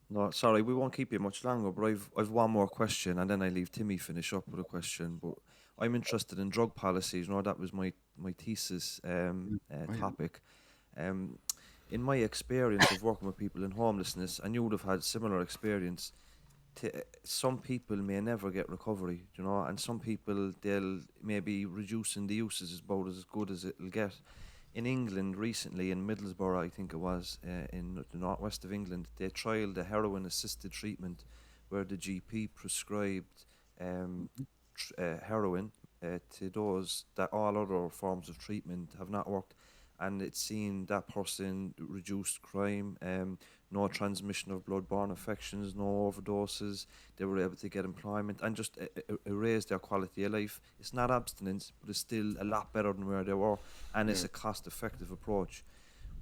No, sorry, we won't keep you much longer, but I've one more question, and then I leave Timmy finish up with a question. But I'm interested in drug policies. That was my thesis Oh, yeah. topic. Um, in my experience of working with people in homelessness, and you would have had similar experience. Some people may never get recovery, and some people they'll maybe reducing the uses is about as good as it'll get. In England recently, in Middlesbrough, I think it was, in the northwest of England, they trialled a heroin assisted treatment where the GP prescribed um, heroin to those that all other forms of treatment have not worked. And it's seen that person reduced crime, no transmission of blood-borne infections, no overdoses. They were able to get employment and just raise their quality of life. It's not abstinence, but it's still a lot better than where they were, and it's Yeah. a cost-effective approach.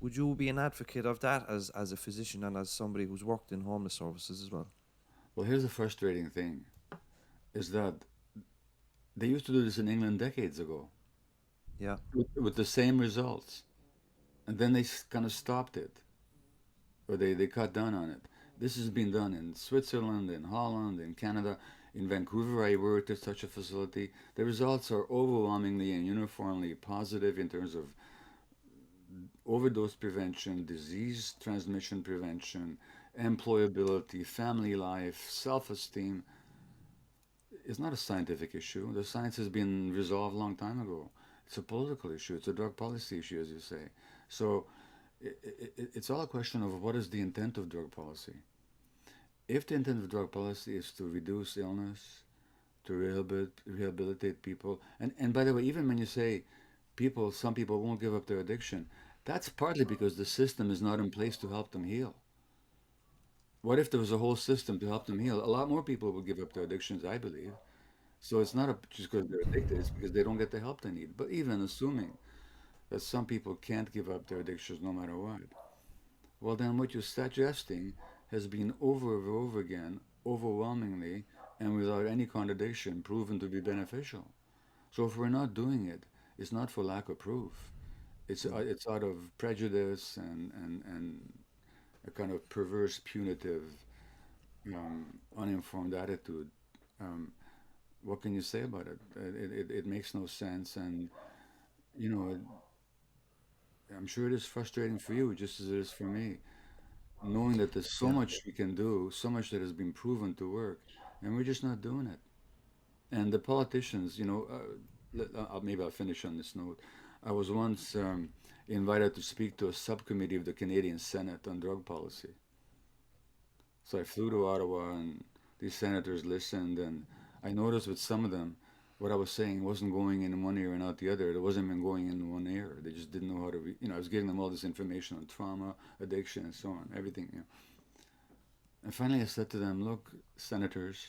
Would you be an advocate of that as a physician and as somebody who's worked in homeless services as well? Well, here's the frustrating thing: is that they used to do this in England decades ago Yeah, with the same results, and then they kind of stopped it, or they cut down on it. This has been done in Switzerland, in Holland, in Canada. In Vancouver, I worked at such a facility. The results are overwhelmingly and uniformly positive in terms of overdose prevention, disease transmission prevention, employability, family life, self esteem. It's not a scientific issue. The science has been resolved a long time ago. It's a political issue. It's a drug policy issue, as you say. So it's all a question of what is the intent of drug policy. If the intent of drug policy is to reduce illness, to rehabilitate people, and by the way, even when you say some people won't give up their addiction, that's partly because the system is not in place to help them heal. What if there was a whole system to help them heal? A lot more people would give up their addictions, I believe. So it's not just because they're addicted, it's because they don't get the help they need. But even assuming that some people can't give up their addictions no matter what, well, then what you're suggesting has been over and over again, overwhelmingly, and without any contradiction, proven to be beneficial. So if we're not doing it, it's not for lack of proof. It's out of prejudice and a kind of perverse, punitive, uninformed attitude. Um, what can you say about it? It makes no sense, and you know, I'm sure it is frustrating for you, just as it is for me, knowing that there's so yeah, much we can do, so much that has been proven to work, and we're just not doing it. And the politicians, maybe I'll finish on this note. I was once invited to speak to a subcommittee of the Canadian Senate on drug policy. So I flew to Ottawa, and these senators listened, and I noticed with some of them, what I was saying wasn't going in one ear and out the other. It wasn't even going in one ear. They just didn't know how to, I was giving them all this information on trauma, addiction, and so on, everything. And finally, I said to them, "Look, senators,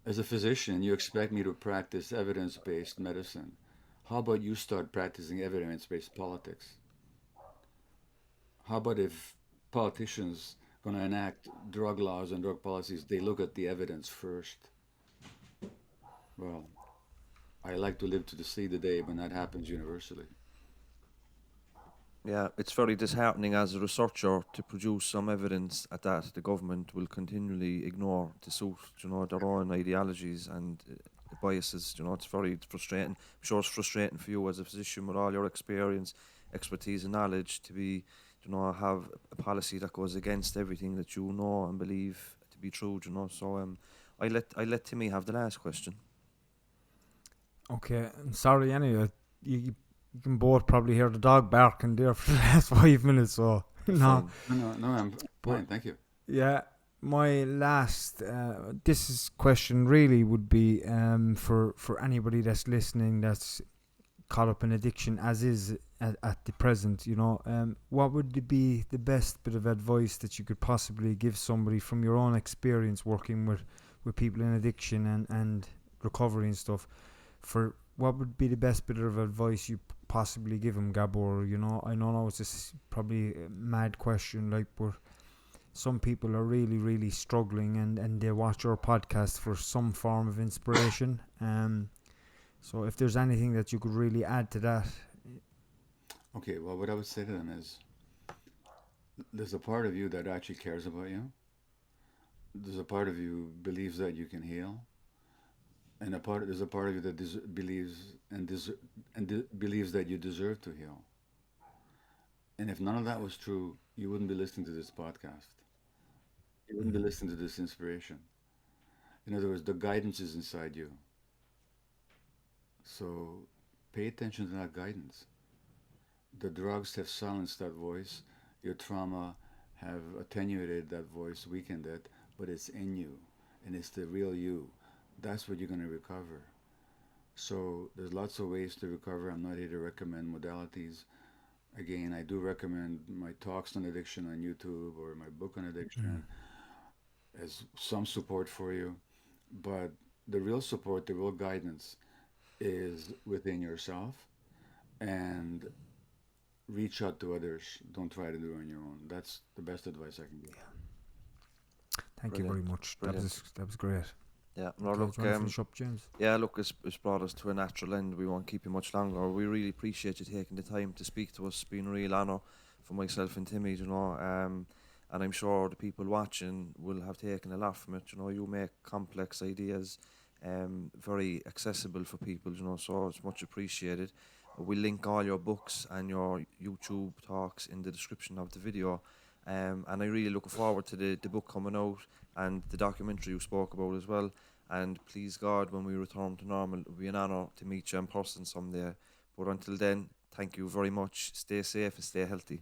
as a physician, you expect me to practice evidence-based medicine. How about you start practicing evidence-based politics? How about if politicians going to enact drug laws and drug policies, they look at the evidence first?" Well, I like to live to see the day when that happens universally. yeah. It's very disheartening as a researcher to produce some evidence at that the government will continually ignore to suit, their own ideologies and biases. It's very frustrating. I'm sure it's frustrating for you as a physician with all your experience, expertise, and knowledge to be, have a policy that goes against everything that you know and believe to be true. So I let Timmy have the last question. Okay, I'm sorry anyway. You can both probably hear the dog barking there for the last 5 minutes, so You're no. fine. No, I'm But fine, thank you. yeah, my last question really would be for anybody that's listening that's caught up in addiction as is at the present, what would be the best bit of advice that you could possibly give somebody from your own experience working with people in addiction and recovery and stuff? For what would be the best bit of advice you possibly give them, Gabor? I know it's just probably a mad question, but some people are really, really struggling and they watch our podcast for some form of inspiration. So if there's anything that you could really add to that. Okay, well, what I would say to them is there's a part of you that actually cares about you. There's a part of you believes that you can heal, and there's a part of you that believes that you deserve to heal. And if none of that was true, you wouldn't be listening to this podcast. You wouldn't be listening to this inspiration. In other words, the guidance is inside you. So pay attention to that guidance. The drugs have silenced that voice. Your trauma have attenuated that voice, weakened it, but it's in you, and it's the real you. That's what you're going to recover. So there's lots of ways to recover. I'm not here to recommend modalities. Again, I do recommend my talks on addiction on YouTube or my book on addiction as some support for you. But the real support, the real guidance is within yourself, and reach out to others. Don't try to do it on your own. That's the best advice I can give. Thank you very much. Brilliant. That was great. Yeah, no, Okay, look, do you want to finish up, James? yeah, look, it's brought us to a natural end. We won't keep you much longer. We really appreciate you taking the time to speak to us. It's been a real honour for myself and Timmy, and I'm sure the people watching will have taken a lot from it. You make complex ideas very accessible for people, so it's much appreciated. We'll link all your books and your YouTube talks in the description of the video. And I really look forward to the book coming out and the documentary you spoke about as well. And please God, when we return to normal, it'll be an honour to meet you in person someday. But until then, thank you very much. Stay safe and stay healthy.